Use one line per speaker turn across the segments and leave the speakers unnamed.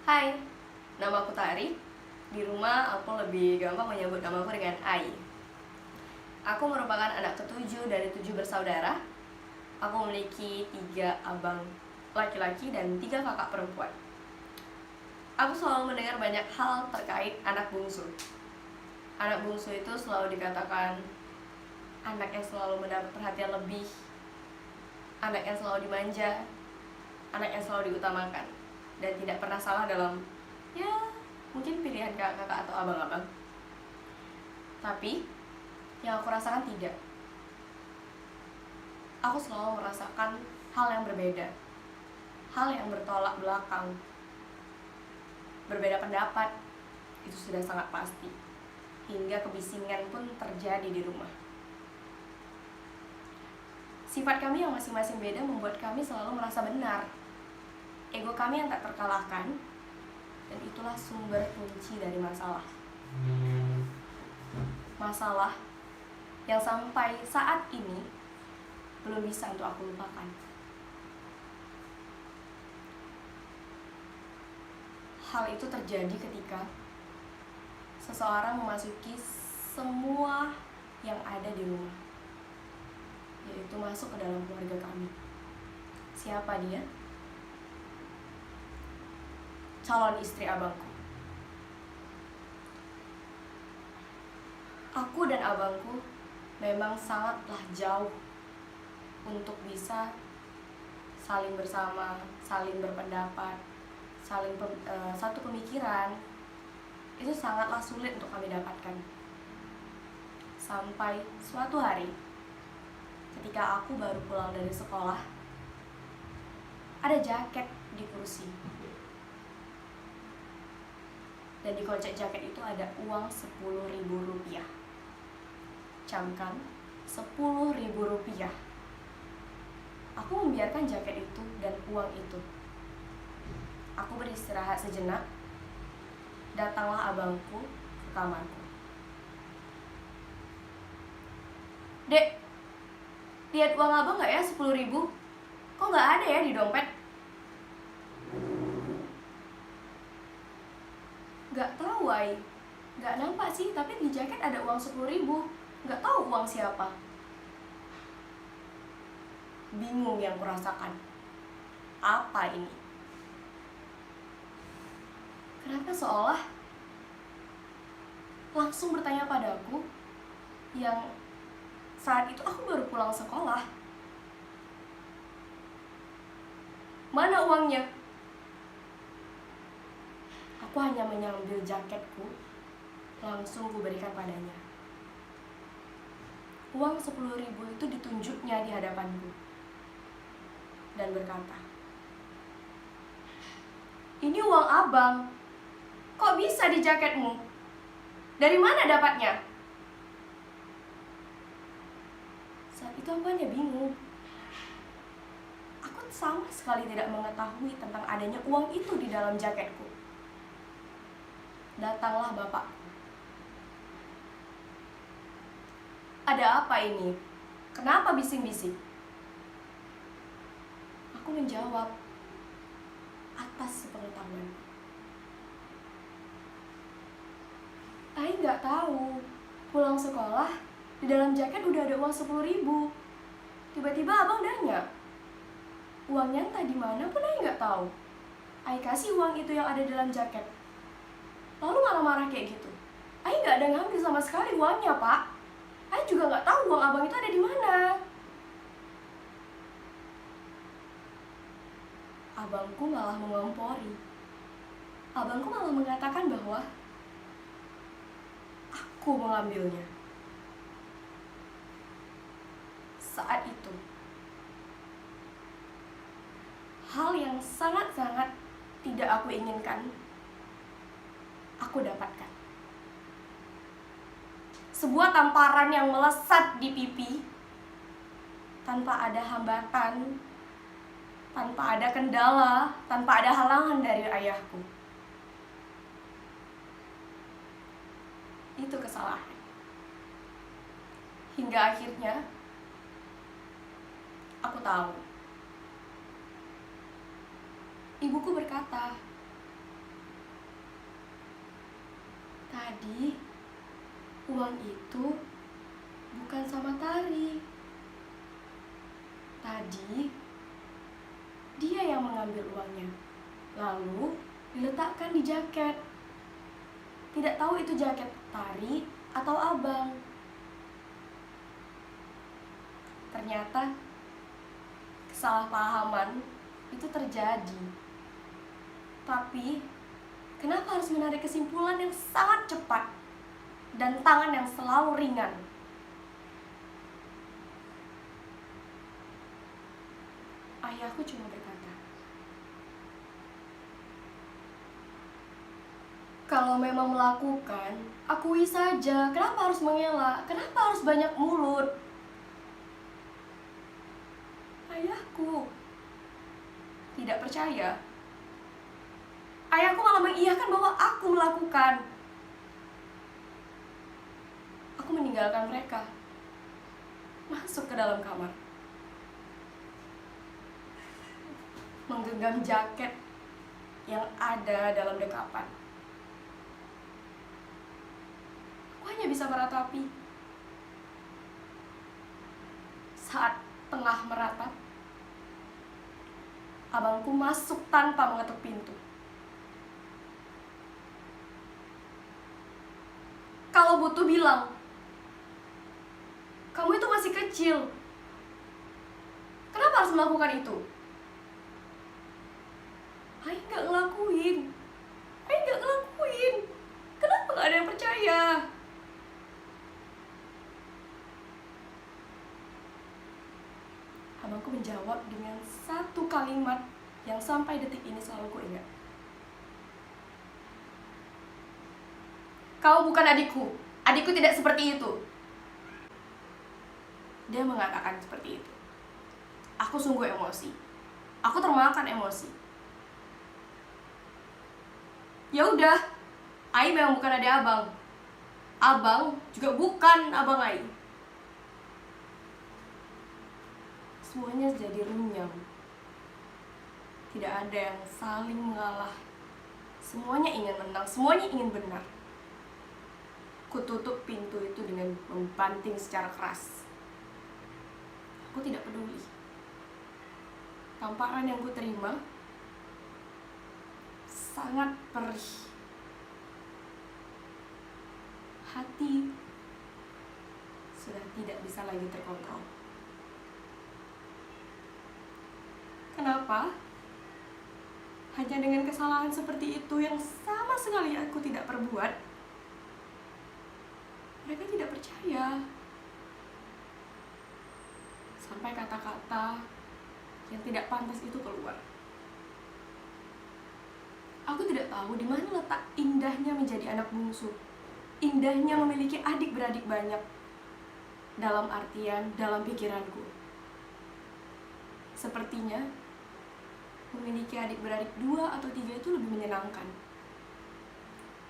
Hai, nama aku Tari. Di rumah aku lebih gampang menyebut namaku dengan Ai. Aku merupakan anak ketujuh dari 7 bersaudara. Aku memiliki 3 abang laki-laki dan 3 kakak perempuan. Aku selalu mendengar banyak hal terkait anak bungsu. Anak bungsu itu selalu dikatakan anak yang selalu mendapat perhatian lebih, anak yang selalu dimanja, anak yang selalu diutamakan, dan tidak pernah salah dalam mungkin pilihan kakak-kakak atau abang-abang. Tapi yang aku rasakan tidak. Aku selalu merasakan hal yang berbeda, hal yang bertolak belakang. Berbeda pendapat itu sudah sangat pasti, hingga kebisingan pun terjadi di rumah. Sifat kami yang masing-masing beda membuat kami selalu merasa benar. Ego kami yang tak terkalahkan, dan itulah sumber kunci dari masalah. Masalah yang sampai saat ini belum bisa untuk aku lupakan. Hal itu terjadi ketika seseorang memasuki semua yang ada di rumah, yaitu masuk ke dalam keluarga kami. Siapa dia? Calon istri abangku. Aku dan abangku memang sangatlah jauh untuk bisa saling bersama, saling berpendapat, satu pemikiran. Itu sangatlah sulit untuk kami dapatkan. Sampai suatu hari, ketika aku baru pulang dari sekolah, ada jaket di kursi. Dan di kocek jaket itu ada uang 10.000 rupiah. Camkan, 10.000 rupiah. Aku membiarkan jaket itu dan uang itu. Aku beristirahat sejenak. Datanglah abangku ke kamarku. Dek, lihat uang abang gak ya 10.000? Kok gak ada ya di dompet? Gak tahu, Ai. Gak nampak sih, tapi di jaket ada uang 10.000. Gak tahu uang siapa. Bingung yang kurasakan. Apa ini? Kenapa seolah langsung bertanya padaku yang saat itu aku baru pulang sekolah. Mana uangnya? Aku hanya mengambil jaketku, langsung kuberikan padanya. Uang 10.000 itu ditunjuknya di hadapanku dan berkata, "Ini uang abang. Kok bisa di jaketmu? Dari mana dapatnya?" Saat itu aku hanya bingung. Aku sama sekali tidak mengetahui tentang adanya uang itu di dalam jaketku. Datanglah bapakku. "Ada apa ini? Kenapa bising-bising?" Aku menjawab, atas sepengetahuan. Ai nggak tahu. Pulang sekolah, di dalam jaket udah ada uang 10.000. Tiba-tiba abang nanya, uangnya entah di mana pun Ai nggak tahu. Ai kasih uang itu yang ada dalam jaket. Lalu marah-marah kayak gitu. Ai nggak ada ngambil sama sekali uangnya, Pak. Ai juga nggak tahu uang abang itu ada di mana. Abangku malah mengompori. Abangku malah mengatakan bahwa aku mengambilnya. Saat itu, hal yang sangat-sangat tidak aku inginkan, aku dapatkan. Sebuah tamparan yang melesat di pipi, tanpa ada hambatan, tanpa ada kendala, tanpa ada halangan dari ayahku. Itu kesalahan. Hingga akhirnya aku tahu. Ibuku berkata, Tadi uang itu bukan sama Tari. Tadi dia yang mengambil uangnya, lalu diletakkan di jaket. Tidak tahu itu jaket Tari atau abang. Ternyata kesalahpahaman itu terjadi. Tapi kenapa harus menarik kesimpulan yang sangat cepat dan tangan yang selalu ringan? Ayahku cuma berkata, kalau memang melakukan, akui saja. Kenapa harus mengelak? Kenapa harus banyak mulut? Ayahku tidak percaya. Ayahku malah mengiyakan bahwa aku melakukan. Aku meninggalkan mereka, masuk ke dalam kamar, menggenggam jaket yang ada dalam dekapan. Aku hanya bisa meratapi. Saat tengah meratap, abangku masuk tanpa mengetuk pintu. Kalau butuh bilang, kamu itu masih kecil. Kenapa harus melakukan itu? Ayah nggak ngelakuin. Kenapa nggak ada yang percaya? Abangku menjawab dengan satu kalimat yang sampai detik ini selalu ku ingat. Kau bukan adikku. Adikku tidak seperti itu. Dia mengatakan seperti itu. Aku sungguh emosi. Aku termakan emosi. Ya udah, Ai memang bukan adik abang. Abang juga bukan abang Ai. Semuanya jadi runyam. Tidak ada yang saling mengalah. Semuanya ingin menang, semuanya ingin benar. Kututup pintu itu dengan membanting secara keras. Aku tidak peduli. Tamparan yang ku terima sangat perih. Hati sudah tidak bisa lagi terkontrol. Kenapa? Hanya dengan kesalahan seperti itu yang sama sekali aku tidak perbuat, mereka tidak percaya. Sampai kata-kata yang tidak pantas itu keluar. Aku tidak tahu di mana letak indahnya menjadi anak bungsu. Indahnya memiliki adik-beradik banyak. Dalam artian, dalam pikiranku, sepertinya memiliki adik-beradik 2 atau 3 itu lebih menyenangkan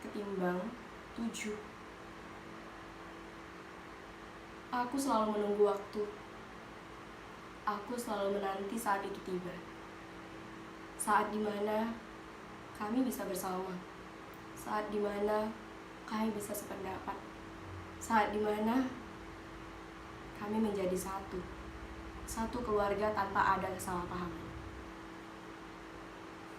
ketimbang 7. Aku selalu menunggu waktu. Aku selalu menanti saat itu tiba. Saat dimana kami bisa bersama. Saat dimana kami bisa sependapat. Saat dimana kami menjadi satu. Satu keluarga tanpa ada kesalahpahaman.